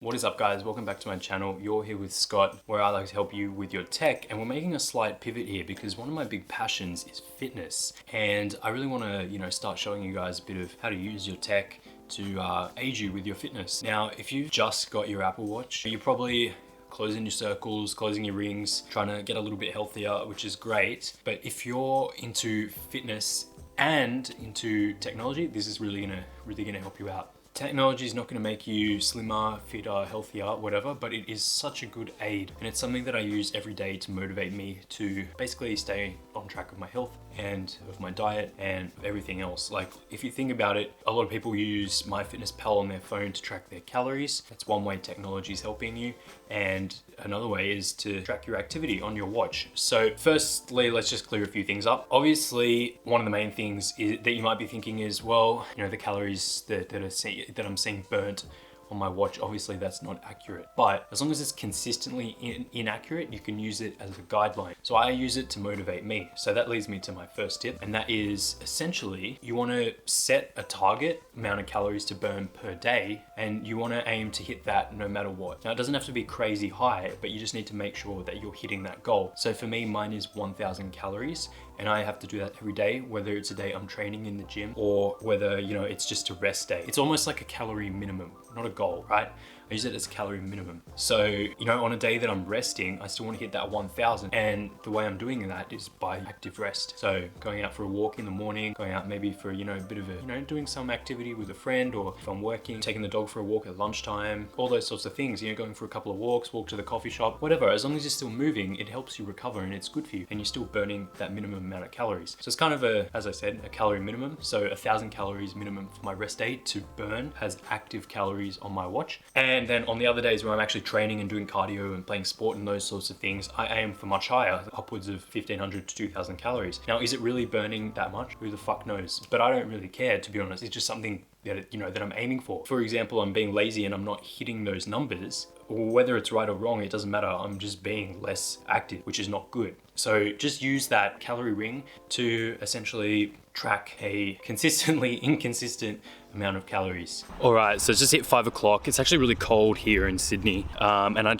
What is up, guys? Welcome back to my channel. You're here with Scott, where I like to help you with your tech, and we're making a slight pivot here because one of my big passions is fitness, and I really want to start showing you guys a bit of how to use your tech to aid you with your fitness. Now, if you've just got your Apple Watch, you're probably closing your circles, closing your rings, trying to get a little bit healthier, which is great. But if you're into fitness and into technology, this is really gonna help you out. Technology is not going to make you slimmer, fitter, healthier, whatever, but it is such a good aid, and it's something that I use every day to motivate me to basically stay on track of my health and of my diet and everything else. Like, if you think about it, a lot of people use MyFitnessPal on their phone to track their calories. That's one way technology is helping you, and another way is to track your activity on your watch. So firstly, let's just clear a few things up. Obviously, one of the main things that you might be thinking is, well, the calories that I'm seeing burnt on my watch, obviously that's not accurate. But as long as it's consistently inaccurate, you can use it as a guideline. So I use it to motivate me. So that leads me to my first tip, and that is essentially you want to set a target amount of calories to burn per day, and you want to aim to hit that no matter what. Now, it doesn't have to be crazy high, but you just need to make sure that you're hitting that goal. So for me, mine is 1,000 calories, and I have to do that every day, whether it's a day I'm training in the gym or whether, it's just a rest day. It's almost like a calorie minimum, not a goal, right? I use it as a calorie minimum. So, on a day that I'm resting, I still want to hit that 1,000. And the way I'm doing that is by active rest. So going out for a walk in the morning, going out maybe for, a bit of a, doing some activity with a friend, or if I'm working, taking the dog for a walk at lunchtime, all those sorts of things, going for a couple of walks, walk to the coffee shop, whatever. As long as you're still moving, it helps you recover and it's good for you. And you're still burning that minimum amount of calories. So it's kind of as I said, a calorie minimum. So 1,000 calories minimum for my rest day to burn has active calories on my watch. And then on the other days where I'm actually training and doing cardio and playing sport and those sorts of things, I aim for much higher, upwards of 1,500 to 2,000 calories. Now, is it really burning that much? Who the fuck knows? But I don't really care, to be honest. It's just something that, that I'm aiming for. For example, I'm being lazy and I'm not hitting those numbers. Whether it's right or wrong, it doesn't matter. I'm just being less active, which is not good. So just use that calorie ring to essentially track a consistently inconsistent amount of calories. All right, so it's just hit 5 o'clock. It's actually really cold here in Sydney. And I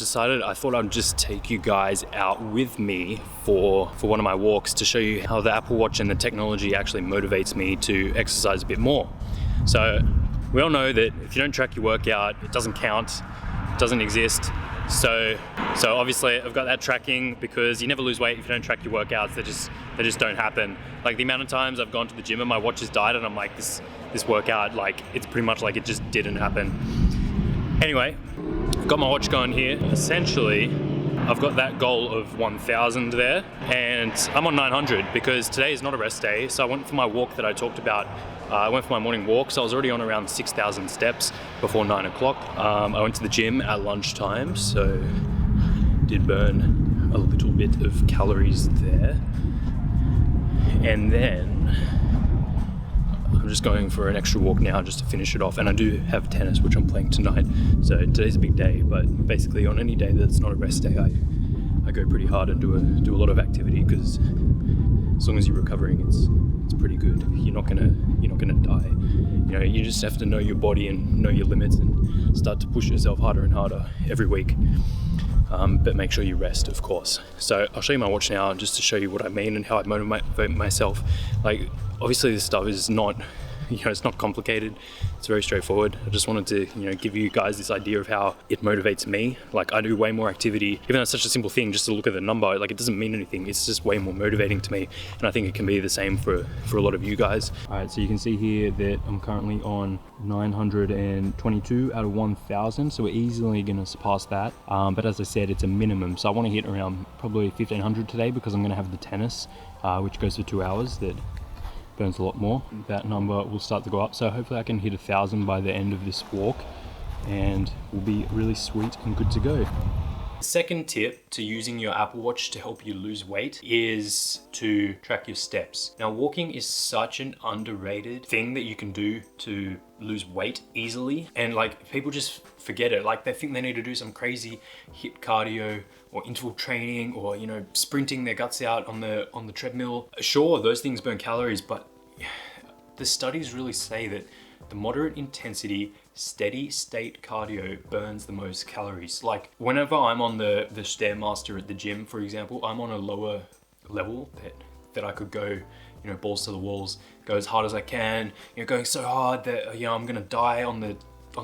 thought I'd just take you guys out with me for one of my walks to show you how the Apple Watch and the technology actually motivates me to exercise a bit more. So we all know that if you don't track your workout, it doesn't count, it doesn't exist. So obviously I've got that tracking, because you never lose weight if you don't track your workouts. They just don't happen. Like, the amount of times I've gone to the gym and my watch has died and I'm like, this workout, like, it's pretty much like it just didn't happen. Anyway, I've got my watch going here. Essentially, I've got that goal of 1,000 there, and I'm on 900 because today is not a rest day. So I went for my walk that I talked about. I went for my morning walk, so I was already on around 6,000 steps before 9 o'clock. I went to the gym at lunchtime, so did burn a little bit of calories there. And then I'm just going for an extra walk now just to finish it off. And I do have tennis, which I'm playing tonight. So today's a big day, but basically on any day that's not a rest day, I go pretty hard and do a lot of activity, because as long as you're recovering, it's pretty good. You're not gonna die. You just have to know your body and know your limits and start to push yourself harder and harder every week. But make sure you rest, of course. So I'll show you my watch now just to show you what I mean and how I motivate myself. Like, obviously this stuff is not, it's not complicated. It's very straightforward. I just wanted to, give you guys this idea of how it motivates me. Like, I do way more activity, even though it's such a simple thing, just to look at the number, like, it doesn't mean anything. It's just way more motivating to me. And I think it can be the same for a lot of you guys. All right, so you can see here that I'm currently on 922 out of 1,000. So we're easily gonna surpass that. But as I said, it's a minimum. So I wanna hit around probably 1,500 today, because I'm gonna have the tennis, which goes for 2 hours. That burns a lot more. That number will start to go up, so hopefully I can hit 1,000 by the end of this walk, and we'll be really sweet and good to go. The second tip to using your Apple Watch to help you lose weight is to track your steps. Now, walking is such an underrated thing that you can do to lose weight easily, and like, people just forget it. Like, they think they need to do some crazy HIIT cardio or interval training, or sprinting their guts out on the treadmill. Sure, those things burn calories, but the studies really say that the moderate intensity steady state cardio burns the most calories. Like whenever I'm on the Stairmaster at the gym, for example, I'm on a lower level that I could go, you know, balls to the walls, go as hard as I can, you know, going so hard that, you know, I'm gonna die on the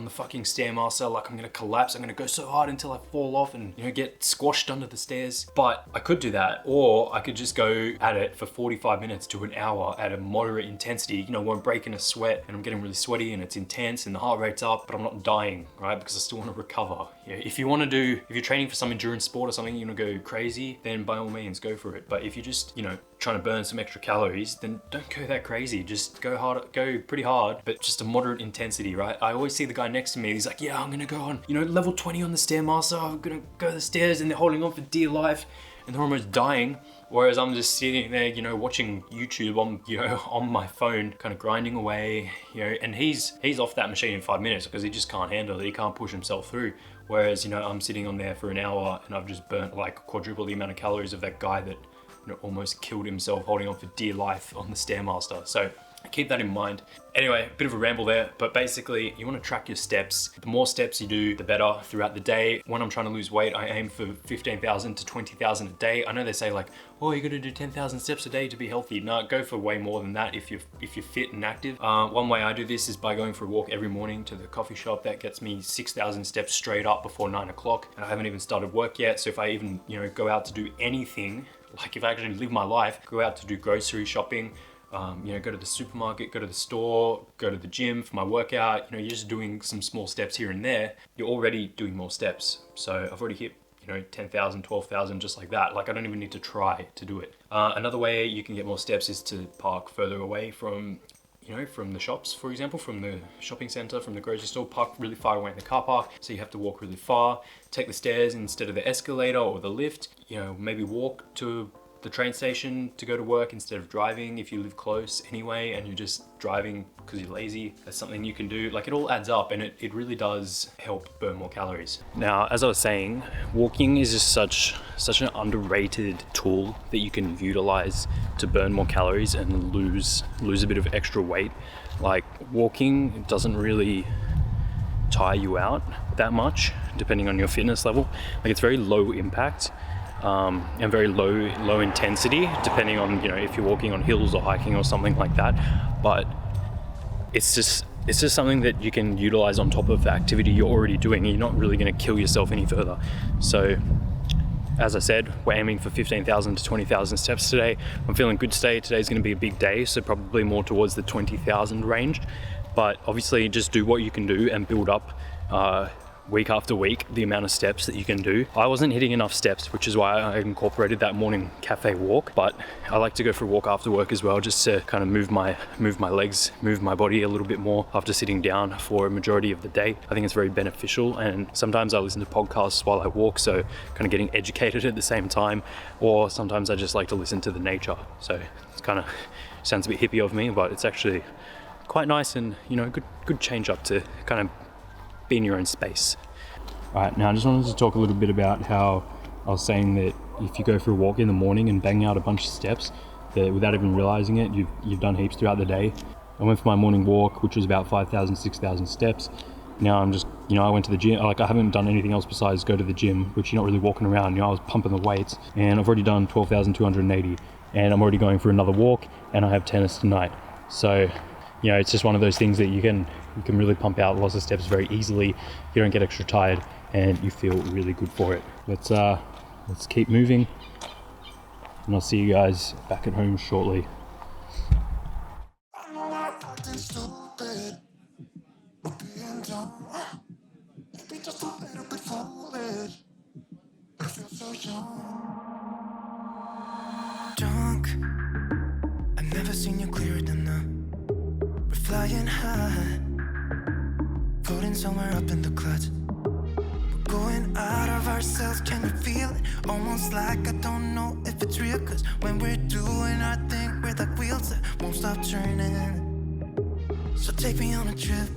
fucking Stairmaster, like I'm gonna collapse, I'm gonna go so hard until I fall off and, you know, get squashed under the stairs. But I could do that, or I could just go at it for 45 minutes to an hour at a moderate intensity, you know, where I'm breaking a sweat and I'm getting really sweaty and it's intense and the heart rate's up, but I'm not dying, right? Because I still wanna recover. Yeah, if you're training for some endurance sport or something, you wanna go crazy, then by all means go for it. But if you're just, you know, trying to burn some extra calories, then don't go that crazy. Just go hard, go pretty hard, but just a moderate intensity, right? I always see the guy next to me, he's like, yeah, I'm gonna go on, you know, level 20 on the Stairmaster, I'm gonna go the stairs, and they're holding on for dear life and they're almost dying. Whereas I'm just sitting there, you know, watching YouTube on, you know, on my phone, kind of grinding away, you know, and he's off that machine in 5 minutes because he just can't handle it, he can't push himself through. Whereas, you know, I'm sitting on there for an hour and I've just burnt like quadruple the amount of calories of that guy that, you know, almost killed himself holding on for dear life on the Stairmaster. So keep that in mind. Anyway, a bit of a ramble there, but basically you want to track your steps. The more steps you do, the better throughout the day. When I'm trying to lose weight, I aim for 15,000 to 20,000 a day. I know they say like, oh, you got to do 10,000 steps a day to be healthy. No, go for way more than that if you're fit and active. One way I do this is by going for a walk every morning to the coffee shop. That gets me 6,000 steps straight up before 9 o'clock. And I haven't even started work yet. So if I even, you know, go out to do anything, like if I actually live my life, go out to do grocery shopping, you know, go to the supermarket, go to the store, go to the gym for my workout, you know, you're just doing some small steps here and there, you're already doing more steps. So I've already hit, you know, 10,000, 12,000, just like that. Like I don't even need to try to do it. Another way you can get more steps is to park further away from, you know, from the shops, for example, from the shopping center, from the grocery store, park really far away in the car park. So you have to walk really far, take the stairs instead of the escalator or the lift, you know, maybe walk to the train station to go to work instead of driving if you live close anyway and you're just driving because you're lazy. That's something you can do. Like it all adds up and it really does help burn more calories. Now, as I was saying, walking is just such an underrated tool that you can utilize to burn more calories and lose a bit of extra weight. Like walking doesn't really tire you out that much depending on your fitness level. Like it's very low impact. And very low intensity, depending on, you know, if you're walking on hills or hiking or something like that. But it's just something that you can utilize on top of the activity you're already doing. You're not really going to kill yourself any further. So as I said, we're aiming for 15,000 to 20,000 steps today. I'm feeling good today. Today's going to be a big day, so probably more towards the 20,000 range. But obviously just do what you can do and build up week after week the amount of steps that you can do. I wasn't hitting enough steps, which is why I incorporated that morning cafe walk, but I like to go for a walk after work as well, just to kind of move my legs, move my body a little bit more after sitting down for a majority of the day. I think it's very beneficial, and sometimes I listen to podcasts while I walk, so kind of getting educated at the same time, or sometimes I just like to listen to the nature. So it's kind of sounds a bit hippie of me, but it's actually quite nice and, you know, good change up to kind of be in your own space. All right, now I just wanted to talk a little bit about how I was saying that if you go for a walk in the morning and bang out a bunch of steps, that without even realizing it, you've done heaps throughout the day. I went for my morning walk, which was about 5,000, 6,000 steps. Now I'm just, you know, I went to the gym, like I haven't done anything else besides go to the gym, which you're not really walking around, you know, I was pumping the weights, and I've already done 12,280, and I'm already going for another walk, and I have tennis tonight. So, you know, it's just one of those things that you can really pump out lots of steps very easily. You don't get extra tired and you feel really good for it. Let's keep moving, and I'll see you guys back at home shortly. Drunk, I've never seen you clearer than now. We're flying high, floating somewhere up in the clouds. We're going out of ourselves, can you feel it? Almost like I don't know if it's real, cause when we're doing our thing, we're like wheels that won't stop turning. So take me on a trip.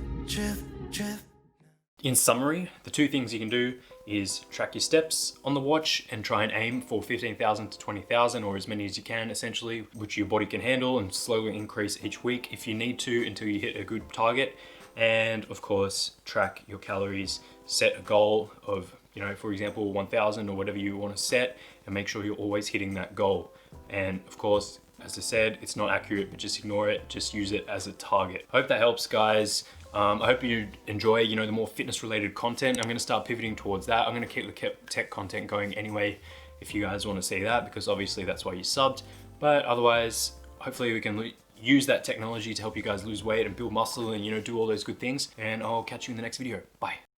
In summary, the two things you can do is track your steps on the watch and try and aim for 15,000 to 20,000, or as many as you can essentially, which your body can handle, and slowly increase each week if you need to until you hit a good target. And of course, track your calories, set a goal of, you know, for example, 1,000 or whatever you want to set, and make sure you're always hitting that goal. And of course, as I said, it's not accurate, but just ignore it. Just use it as a target. I hope that helps, guys. I hope you enjoy, you know, the more fitness related content. I'm gonna start pivoting towards that. I'm gonna keep the tech content going anyway, if you guys wanna see that, because obviously that's why you subbed. But otherwise, hopefully we can use that technology to help you guys lose weight and build muscle and, you know, do all those good things. And I'll catch you in the next video. Bye.